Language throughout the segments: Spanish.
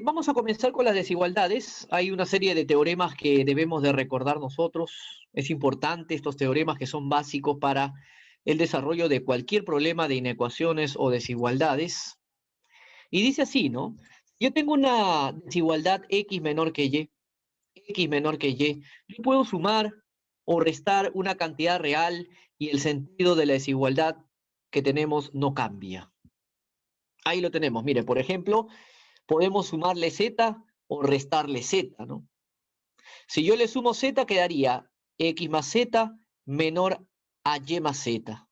Vamos a comenzar con las desigualdades. Hay una serie de teoremas que debemos de recordar nosotros. Es importante estos teoremas que son básicos para el desarrollo de cualquier problema de inecuaciones o desigualdades. Y dice así, ¿no? Yo tengo una desigualdad x menor que y. Yo puedo sumar o restar una cantidad real y el sentido de la desigualdad que tenemos no cambia. Ahí lo tenemos. Mire, por ejemplo, podemos sumarle z o restarle z, ¿no? Si yo le sumo z, quedaría x más z menor a y más z.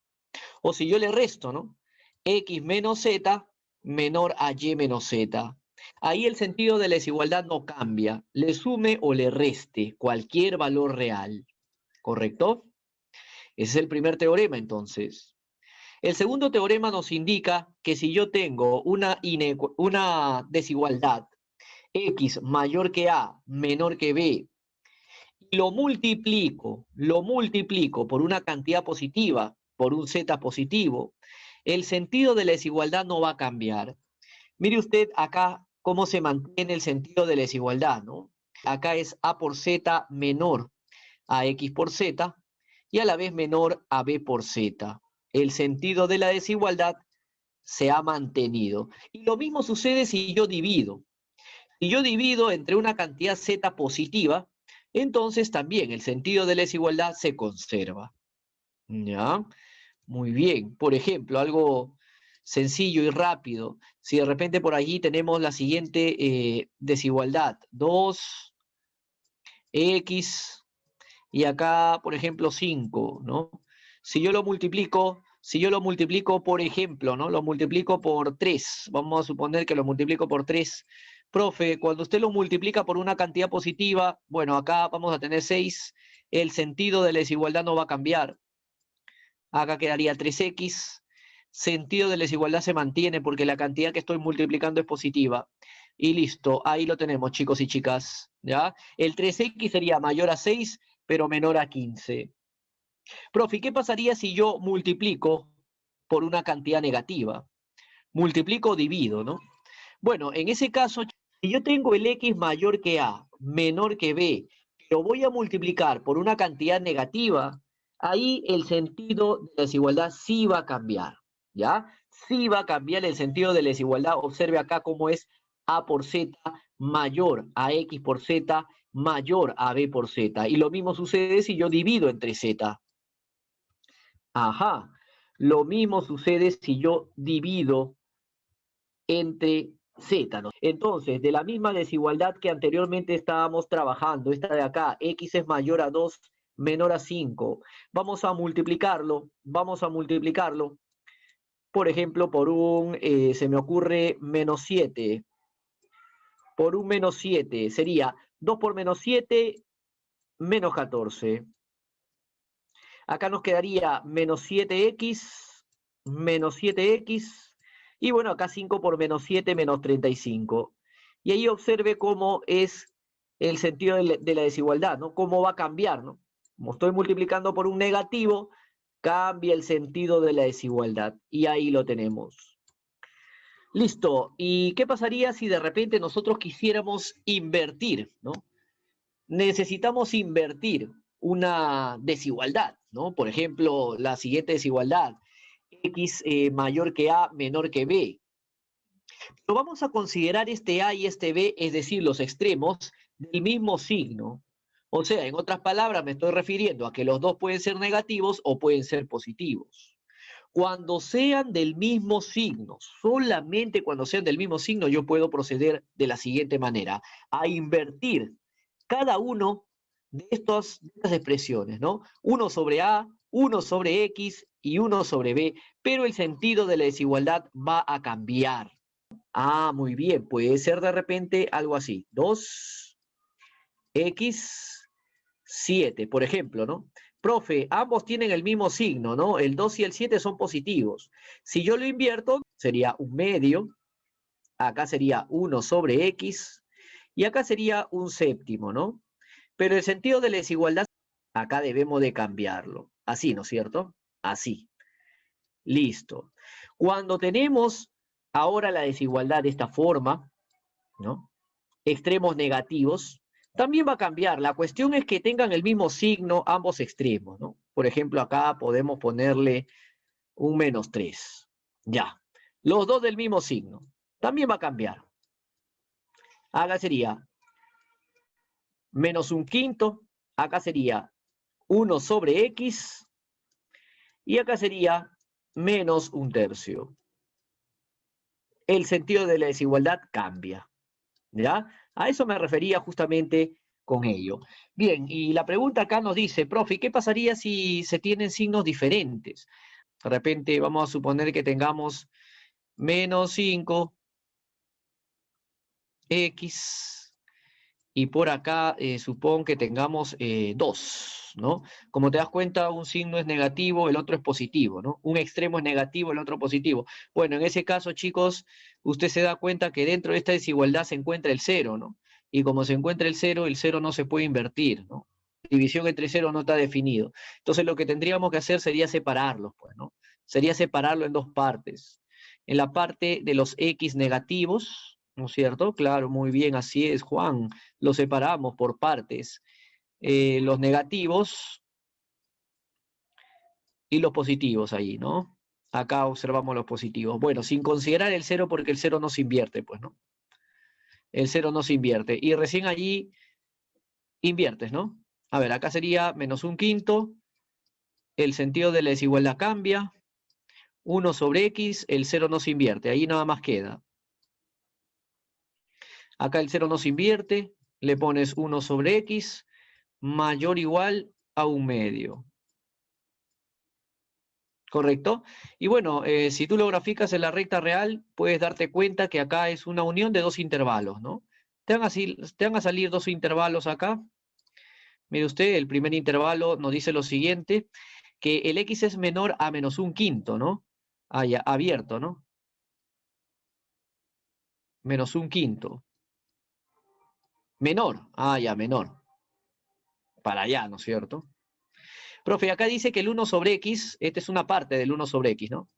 O si yo le resto, ¿no? X menos z menor a y menos z. Ahí el sentido de la desigualdad no cambia. Le sume o le reste cualquier valor real. ¿Correcto? Ese es el primer teorema, entonces. El segundo teorema nos indica que si yo tengo una desigualdad x mayor que a, menor que b, y lo multiplico por una cantidad positiva, por un z positivo, el sentido de la desigualdad no va a cambiar. Mire usted acá cómo se mantiene el sentido de la desigualdad, ¿no? Acá es a por z menor a x por z y a la vez menor a b por z. El sentido de la desigualdad se ha mantenido. Y lo mismo sucede si yo divido. Si yo divido entre una cantidad z positiva, entonces también el sentido de la desigualdad se conserva. ¿Ya? Muy bien. Por ejemplo, algo sencillo y rápido. Si de repente por allí tenemos la siguiente desigualdad. 2x y acá, por ejemplo, 5, ¿no? Si yo lo multiplico, por ejemplo, ¿no? Lo multiplico por 3. Vamos a suponer que lo multiplico por 3. Profe, cuando usted lo multiplica por una cantidad positiva, bueno, acá vamos a tener 6, el sentido de la desigualdad no va a cambiar. Acá quedaría 3x, sentido de la desigualdad se mantiene porque la cantidad que estoy multiplicando es positiva. Y listo, ahí lo tenemos, chicos y chicas, ¿ya? El 3x sería mayor a 6, pero menor a 15. Profe, ¿qué pasaría si yo multiplico por una cantidad negativa? Multiplico o divido, ¿no? Bueno, en ese caso, si yo tengo el x mayor que a, menor que b, pero voy a multiplicar por una cantidad negativa, ahí el sentido de la desigualdad sí va a cambiar, ¿ya? Sí va a cambiar el sentido de la desigualdad. Observe acá cómo es a por z mayor a x por z mayor a b por z. Y lo mismo sucede si yo divido entre z. Ajá. Lo mismo sucede si yo divido entre z, ¿no? Entonces, de la misma desigualdad que anteriormente estábamos trabajando, esta de acá, x es mayor a 2, menor a 5, vamos a multiplicarlo, por ejemplo, por un, se me ocurre, menos 7, por un menos 7, sería 2 por menos 7, menos 14. Acá nos quedaría menos 7x, y bueno, acá 5 por menos 7, menos 35. Y ahí observe cómo es el sentido de la desigualdad, ¿no? Cómo va a cambiar, ¿no? Como estoy multiplicando por un negativo, cambia el sentido de la desigualdad. Y ahí lo tenemos. Listo. ¿Y qué pasaría si de repente nosotros quisiéramos invertir, ¿no? Necesitamos invertir una desigualdad, ¿no? Por ejemplo, la siguiente desigualdad, x mayor que a, menor que b. Pero vamos a considerar este a y este b, es decir, los extremos del mismo signo. O sea, en otras palabras, me estoy refiriendo a que los dos pueden ser negativos o pueden ser positivos. Cuando sean del mismo signo, solamente cuando sean del mismo signo, yo puedo proceder de la siguiente manera, a invertir cada uno de estas expresiones, ¿no? 1 sobre A, 1 sobre X y 1 sobre B, pero el sentido de la desigualdad va a cambiar. Ah, muy bien, puede ser de repente algo así, 2x 7, por ejemplo, ¿no? Profe, ambos tienen el mismo signo, ¿no? El 2 y el 7 son positivos. Si yo lo invierto, sería un medio, acá sería 1 sobre x, y acá sería un séptimo, ¿no? Pero el sentido de la desigualdad, acá debemos de cambiarlo. Así, ¿no es cierto? Así. Listo. Cuando tenemos ahora la desigualdad de esta forma, ¿no? extremos negativos, también va a cambiar. La cuestión es que tengan el mismo signo ambos extremos, ¿no? Por ejemplo, acá podemos ponerle un -3. Ya. Los dos del mismo signo. También va a cambiar. Acá sería -1/5. Acá sería 1 sobre X. Y acá sería -1/3. El sentido de la desigualdad cambia. ¿Ya? A eso me refería justamente con ello. Bien, y la pregunta acá nos dice, profe, ¿qué pasaría si se tienen signos diferentes? De repente vamos a suponer que tengamos -5, X, y por acá supón que tengamos 2, ¿no? Como te das cuenta, un signo es negativo, el otro es positivo, ¿no? Un extremo es negativo, el otro positivo. Bueno, en ese caso, chicos, usted se da cuenta que dentro de esta desigualdad se encuentra el 0, ¿no? Y como se encuentra el 0 no se puede invertir, ¿no? División entre 0 no está definido. Entonces lo que tendríamos que hacer sería separarlos, pues, ¿no? Sería separarlo en dos partes. En la parte de los X negativos, ¿no es cierto? Claro, muy bien, así es, Juan. Los separamos por partes. Los negativos y los positivos ahí, ¿no? Acá observamos los positivos. Bueno, sin considerar el 0 porque el 0 no se invierte, pues, ¿no? El 0 no se invierte. Y recién allí inviertes, ¿no? A ver, acá sería -1/5. El sentido de la desigualdad cambia. 1 sobre X, el 0 no se invierte. Ahí nada más queda. Acá el 0 no se invierte. Le pones 1 sobre X mayor o igual a 1/2. ¿Correcto? Y bueno, si tú lo graficas en la recta real, puedes darte cuenta que acá es una unión de dos intervalos, ¿no? Te van a salir dos intervalos acá. Mire usted, el primer intervalo nos dice lo siguiente, que el X es menor a -1/5, ¿no? Ah, ya, abierto, ¿no? -1/5. Menor, ah, ya, menor. Para allá, ¿no es cierto? Profe, acá dice que el 1 sobre X, esta es una parte del 1 sobre X, ¿no?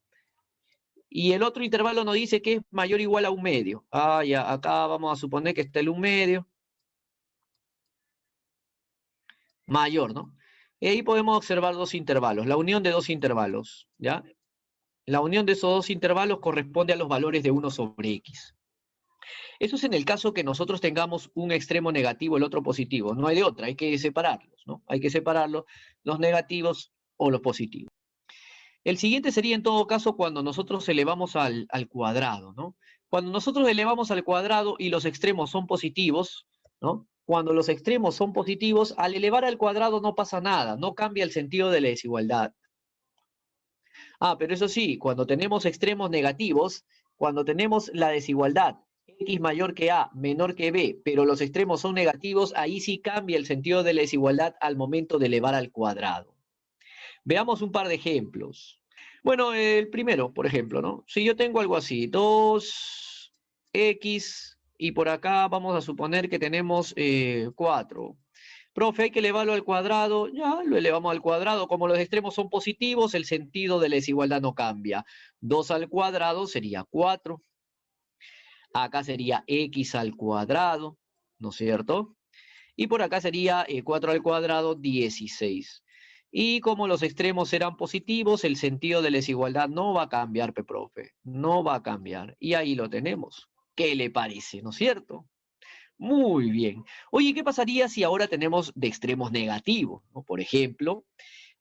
Y el otro intervalo nos dice que es mayor o igual a 1/2. Ah, ya, acá vamos a suponer que está el 1/2 mayor, ¿no? Y ahí podemos observar dos intervalos, la unión de dos intervalos, ¿ya? La unión de esos dos intervalos corresponde a los valores de 1 sobre X. Eso es en el caso que nosotros tengamos un extremo negativo, el otro positivo. No hay de otra, hay que separarlos, ¿no? Hay que separarlos, los negativos o los positivos. El siguiente sería en todo caso cuando nosotros elevamos al cuadrado, ¿no? Cuando nosotros elevamos al cuadrado y los extremos son positivos, ¿no? Cuando los extremos son positivos, al elevar al cuadrado no pasa nada, no cambia el sentido de la desigualdad. Ah, pero eso sí, cuando tenemos extremos negativos, cuando tenemos la desigualdad X mayor que A, menor que B, pero los extremos son negativos, ahí sí cambia el sentido de la desigualdad al momento de elevar al cuadrado. Veamos un par de ejemplos. Bueno, el primero, por ejemplo, ¿no? Si yo tengo algo así, 2x y por acá vamos a suponer que tenemos 4. Profe, hay que elevarlo al cuadrado. Ya, lo elevamos al cuadrado. Como los extremos son positivos, el sentido de la desigualdad no cambia. 2 al cuadrado sería 4. Acá sería x al cuadrado, ¿no es cierto? Y por acá sería 4 al cuadrado, 16. Y como los extremos serán positivos, el sentido de la desigualdad no va a cambiar, profe. No va a cambiar. Y ahí lo tenemos. ¿Qué le parece, no es cierto? Muy bien. Oye, ¿qué pasaría si ahora tenemos de extremos negativos, ¿no? Por ejemplo,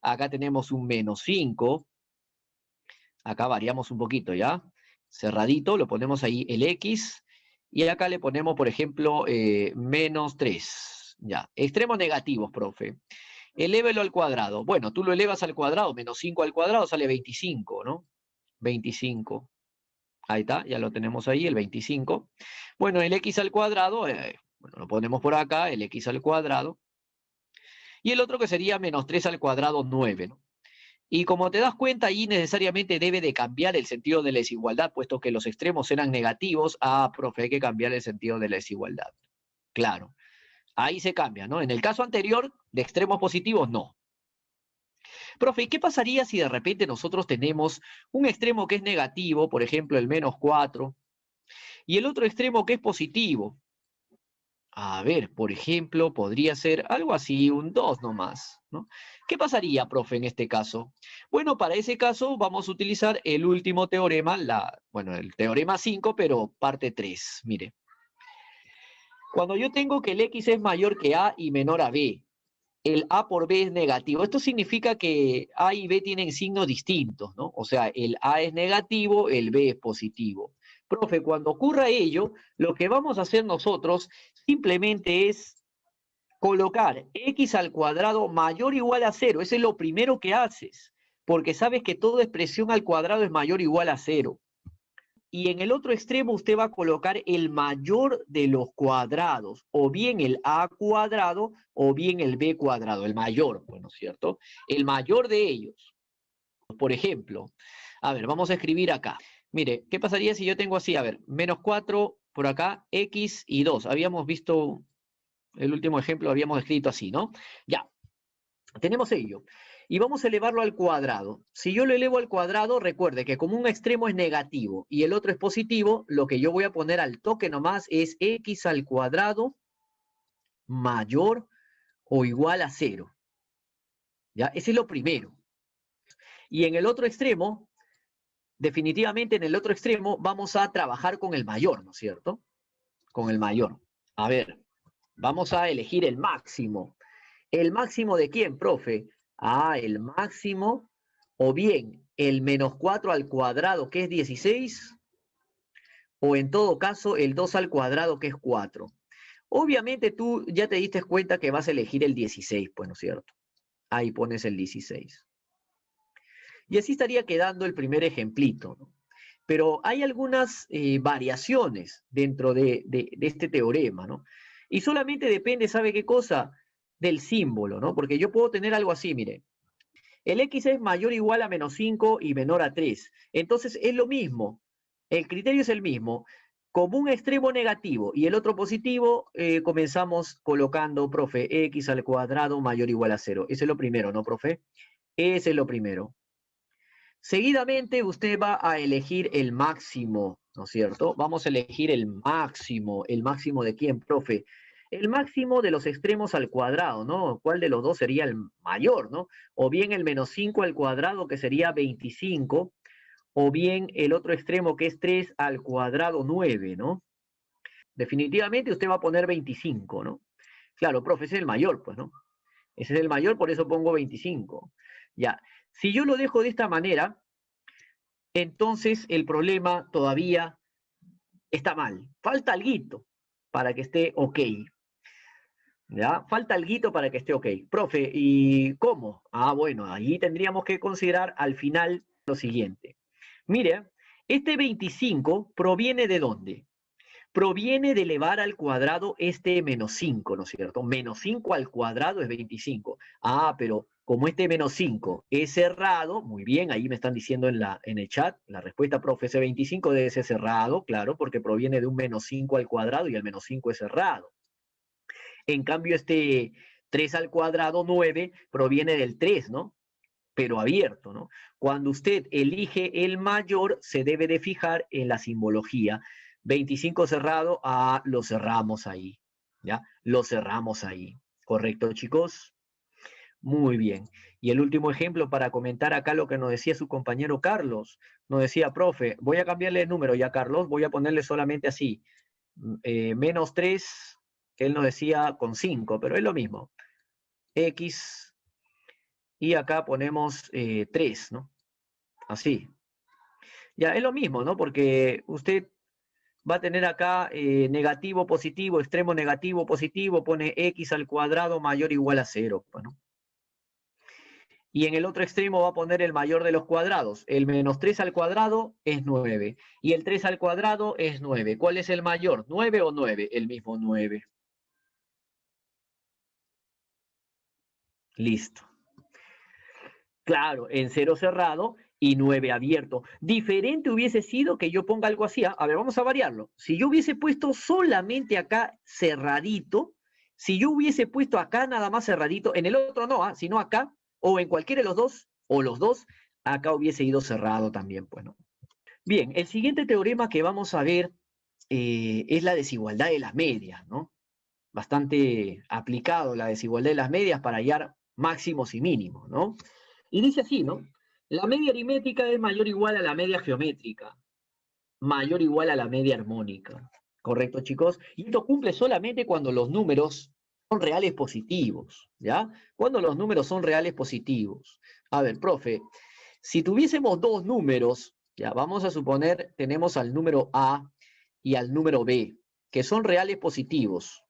acá tenemos un -5. Acá variamos un poquito, ¿ya? Cerradito, lo ponemos ahí el X. Y acá le ponemos, por ejemplo, -3. Ya, extremos negativos, profe. Elévelo al cuadrado. Bueno, tú lo elevas al cuadrado, -5 al cuadrado sale 25, ¿no? 25. Ahí está, ya lo tenemos ahí, el 25. Bueno, el X al cuadrado, bueno, lo ponemos por acá, el X al cuadrado. Y el otro que sería -3 al cuadrado, 9, ¿no? Y como te das cuenta, ahí necesariamente debe de cambiar el sentido de la desigualdad, puesto que los extremos eran negativos. Ah, profe, hay que cambiar el sentido de la desigualdad. Claro, ahí se cambia, ¿no? En el caso anterior, de extremos positivos, no. Profe, ¿y qué pasaría si de repente nosotros tenemos un extremo que es negativo, por ejemplo, el -4, y el otro extremo que es positivo? A ver, por ejemplo, podría ser algo así, un 2 nomás, ¿no? ¿Qué pasaría, profe, en este caso? Bueno, para ese caso vamos a utilizar el último teorema, bueno, el teorema 5, pero parte 3. Mire, cuando yo tengo que el X es mayor que A y menor a B, el A por B es negativo. Esto significa que A y B tienen signos distintos, ¿no? O sea, el A es negativo, el B es positivo. Profe, cuando ocurra ello, lo que vamos a hacer nosotros simplemente es colocar x al cuadrado mayor o igual a 0. Eso es lo primero que haces, porque sabes que toda expresión al cuadrado es mayor o igual a 0. Y en el otro extremo usted va a colocar el mayor de los cuadrados, o bien el a cuadrado, o bien el b cuadrado, el mayor, bueno, ¿cierto? El mayor de ellos. Por ejemplo, a ver, vamos a escribir acá. Mire, ¿qué pasaría si yo tengo así? A ver, menos 4 por acá, x y 2. Habíamos visto, el último ejemplo habíamos escrito así, ¿no? Ya, tenemos ello. Y vamos a elevarlo al cuadrado. Si yo lo elevo al cuadrado, recuerde que como un extremo es negativo y el otro es positivo, lo que yo voy a poner al toque nomás es x al cuadrado mayor o igual a 0. ¿Ya? Ese es lo primero. Y en el otro extremo, definitivamente en el otro extremo, vamos a trabajar con el mayor, ¿no es cierto? Con el mayor. A ver, vamos a elegir el máximo. ¿El máximo de quién, profe? Ah, el máximo, o bien el menos 4 al cuadrado, que es 16, o en todo caso el 2 al cuadrado, que es 4. Obviamente tú ya te diste cuenta que vas a elegir el 16, pues, ¿no es cierto? Ahí pones el 16. Y así estaría quedando el primer ejemplito, ¿no? Pero hay algunas variaciones dentro de este teorema, ¿no? Y solamente depende, ¿sabe qué cosa? Del símbolo, ¿no? Porque yo puedo tener algo así, mire. El x es mayor o igual a menos 5 y menor a 3. Entonces es lo mismo. El criterio es el mismo. Como un extremo negativo y el otro positivo, comenzamos colocando, profe, x al cuadrado mayor o igual a 0. Ese es lo primero, ¿no, profe? Ese es lo primero. Seguidamente usted va a elegir el máximo, ¿no es cierto? Vamos a elegir el máximo. ¿El máximo de quién, profe? El máximo de los extremos al cuadrado, ¿no? ¿Cuál de los dos sería el mayor, ¿no? O bien el menos 5 al cuadrado, que sería 25, o bien el otro extremo, que es 3 al cuadrado 9, ¿no? Definitivamente usted va a poner 25, ¿no? Claro, profe, ese es el mayor, pues, ¿no? Ese es el mayor, por eso pongo 25. Ya, si yo lo dejo de esta manera, entonces el problema todavía está mal. Falta alguito para que esté ok. ¿Ya? Falta alguito para que esté ok. Profe, ¿y cómo? Ah, bueno, allí tendríamos que considerar al final lo siguiente. Mire, este 25 proviene ¿de dónde? Proviene de elevar al cuadrado este menos 5, ¿no es cierto? Menos 5 al cuadrado es 25. Ah, pero como este menos 5 es cerrado, muy bien, ahí me están diciendo en el chat, la respuesta, profe, ese 25 debe ser cerrado, claro, porque proviene de un menos 5 al cuadrado y el menos 5 es cerrado. En cambio, este 3 al cuadrado, 9, proviene del 3, ¿no? Pero abierto, ¿no? Cuando usted elige el mayor, se debe de fijar en la simbología. 25 cerrado, lo cerramos ahí, ¿ya? Lo cerramos ahí. ¿Correcto, chicos? Muy bien. Y el último ejemplo para comentar acá lo que nos decía su compañero Carlos. Nos decía, profe, voy a cambiarle el número ya, Carlos, voy a ponerle solamente así, menos 3, que él nos decía con 5, pero es lo mismo. X, y acá ponemos 3, ¿no? Así. Ya, es lo mismo, ¿no? Porque usted va a tener acá negativo, positivo, extremo negativo, positivo, pone x al cuadrado mayor o igual a 0. Bueno. Y en el otro extremo va a poner el mayor de los cuadrados. El menos 3 al cuadrado es 9. Y el 3 al cuadrado es 9. ¿Cuál es el mayor? ¿9 o 9? El mismo 9. Listo. Claro, en 0 cerrado y 9 abierto. Diferente hubiese sido que yo ponga algo así. A ver, vamos a variarlo. Si yo hubiese puesto solamente acá cerradito, si yo hubiese puesto acá nada más cerradito, en el otro no, sino acá, o en cualquiera de los dos, o los dos, acá hubiese ido cerrado también, pues, ¿no? Bien, el siguiente teorema que vamos a ver es la desigualdad de las medias, ¿no? bastante aplicado la desigualdad de las medias para hallar máximos y mínimos, ¿no? Y dice así, ¿no? La media aritmética es mayor o igual a la media geométrica, mayor o igual a la media armónica. ¿Correcto, chicos? Y esto cumple solamente cuando los números son reales positivos, ¿ya? Cuando los números son reales positivos. A ver, profe, si tuviésemos dos números, ya vamos a suponer, tenemos al número A y al número B, que son reales positivos,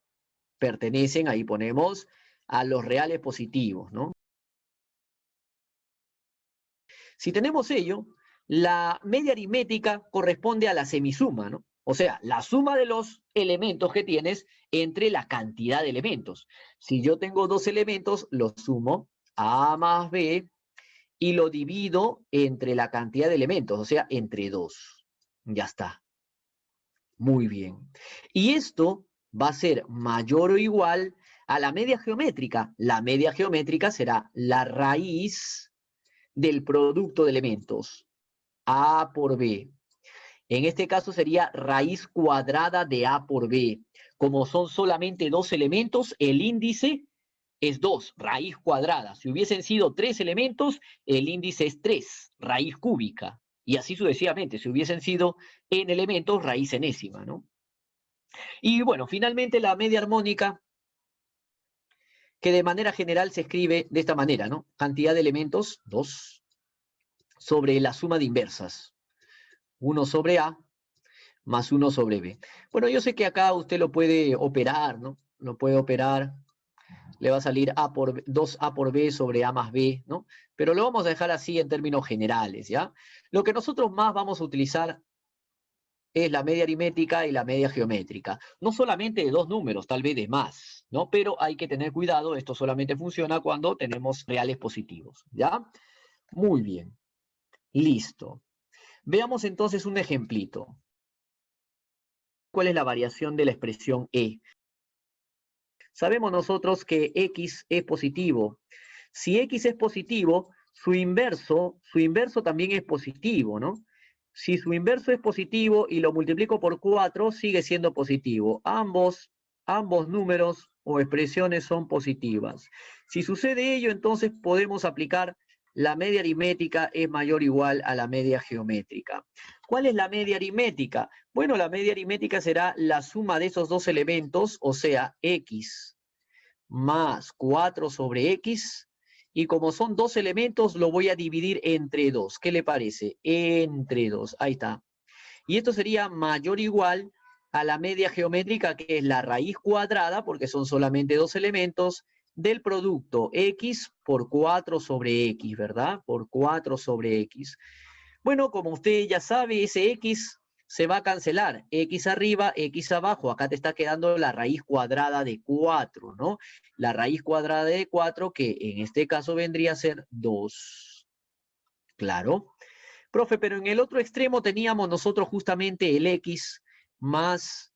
pertenecen, ahí ponemos, a los reales positivos, ¿no? Si tenemos ello, la media aritmética corresponde a la semisuma, ¿no? O sea, la suma de los elementos que tienes entre la cantidad de elementos. Si yo tengo dos elementos, los sumo A más B y lo divido entre la cantidad de elementos, o sea, entre 2. Ya está. Muy bien. Y esto va a ser mayor o igual a la media geométrica. La media geométrica será la raíz del producto de elementos, A por B. En este caso sería raíz cuadrada de A por B. Como son solamente dos elementos, el índice es 2, raíz cuadrada. Si hubiesen sido 3 elementos, el índice es 3, raíz cúbica. Y así sucesivamente, si hubiesen sido n elementos, raíz enésima, ¿no? Y bueno, finalmente la media armónica, que de manera general se escribe de esta manera, ¿no? Cantidad de elementos, 2, sobre la suma de inversas. 1 sobre A más 1 sobre B. Bueno, yo sé que acá usted lo puede operar, ¿no? Lo puede operar, le va a salir 2A por B sobre A más B, ¿no? Pero lo vamos a dejar así en términos generales, ¿ya? Lo que nosotros más vamos a utilizar es la media aritmética y la media geométrica. No solamente de dos números, tal vez de más, ¿no? Pero hay que tener cuidado, esto solamente funciona cuando tenemos reales positivos, ¿ya? Muy bien, listo. Veamos entonces un ejemplito. ¿Cuál es la variación de la expresión E? Sabemos nosotros que X es positivo. Si X es positivo, su inverso también es positivo, ¿no? Si su inverso es positivo y lo multiplico por 4, sigue siendo positivo. Ambos números o expresiones son positivas. Si sucede ello, entonces podemos aplicar la media aritmética es mayor o igual a la media geométrica. ¿Cuál es la media aritmética? Bueno, la media aritmética será la suma de esos dos elementos, o sea, X más 4 sobre X, y como son dos elementos, lo voy a dividir entre 2. ¿Qué le parece? Entre 2, ahí está. Y esto sería mayor o igual a la media geométrica, que es la raíz cuadrada, porque son solamente dos elementos, del producto X por 4 sobre X, ¿verdad? Por 4 sobre X. Bueno, como usted ya sabe, ese X se va a cancelar. X arriba, X abajo. Acá te está quedando la raíz cuadrada de 4, ¿no? La raíz cuadrada de 4, que en este caso vendría a ser 2. Claro. Profe, pero en el otro extremo teníamos nosotros justamente el X más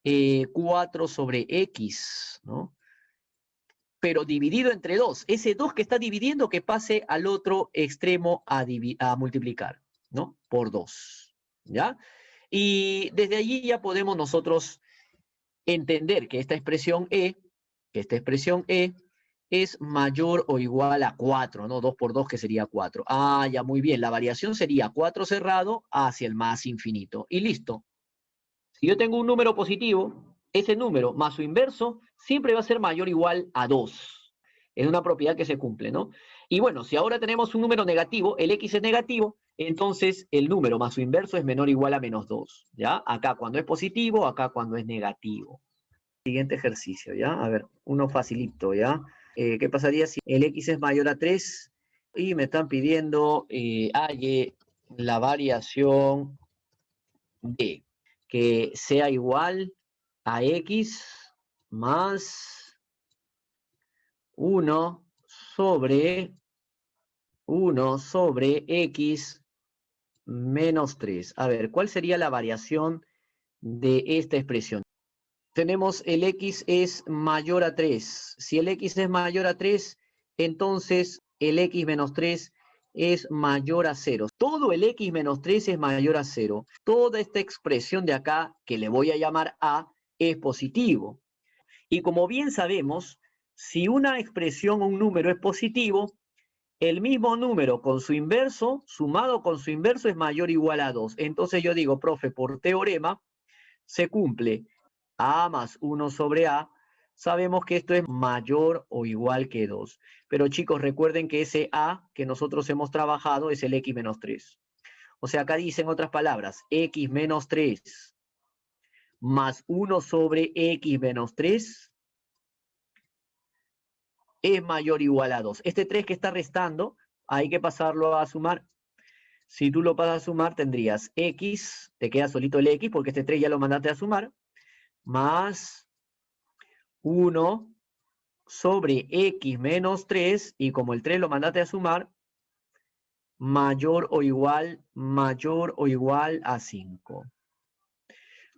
4 sobre X, ¿no? Pero dividido entre 2. Ese 2 que está dividiendo, que pase al otro extremo a multiplicar, ¿no? Por 2, ¿ya? Y desde allí ya podemos nosotros entender que esta expresión E es mayor o igual a 4, ¿no? 2 por 2 que sería 4. Ah, ya muy bien. La variación sería 4 cerrado hacia el más infinito. Y listo. Si yo tengo un número positivo, ese número más su inverso siempre va a ser mayor o igual a 2. Es una propiedad que se cumple, ¿no? Y bueno, si ahora tenemos un número negativo, el X es negativo, entonces el número más su inverso es menor o igual a menos 2, ¿ya? Acá cuando es positivo, acá cuando es negativo. Siguiente ejercicio, ¿ya? A ver, uno facilito, ¿ya? ¿Qué pasaría si el X es mayor a 3 y me están pidiendo halle la variación de que sea igual a X más 1 sobre X menos 3. A ver, ¿cuál sería la variación de esta expresión? Tenemos el X es mayor a 3. Si el X es mayor a 3, entonces el X menos 3 es mayor a 0. Todo el X menos 3 es mayor a 0. Toda esta expresión de acá, que le voy a llamar A, es positivo. Y como bien sabemos, si una expresión o un número es positivo, el mismo número con su inverso, sumado con su inverso, es mayor o igual a 2. Entonces yo digo, profe, por teorema, se cumple A más 1 sobre A. Sabemos que esto es mayor o igual que 2. Pero chicos, recuerden que ese A que nosotros hemos trabajado es el x menos 3. O sea, acá dicen otras palabras, x menos 3 más 1 sobre x menos 3 es mayor o igual a 2. Este 3 que está restando, hay que pasarlo a sumar. Si tú lo pasas a sumar, tendrías x, te queda solito el x, porque este 3 ya lo mandaste a sumar, más 1 sobre x menos 3, y como el 3 lo mandaste a sumar, mayor o igual a 5.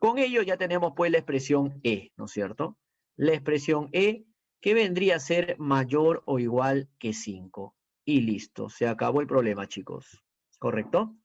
Con ello ya tenemos pues la expresión e, ¿no es cierto? La expresión e que vendría a ser mayor o igual que 5. Y listo, se acabó el problema, chicos. ¿Correcto?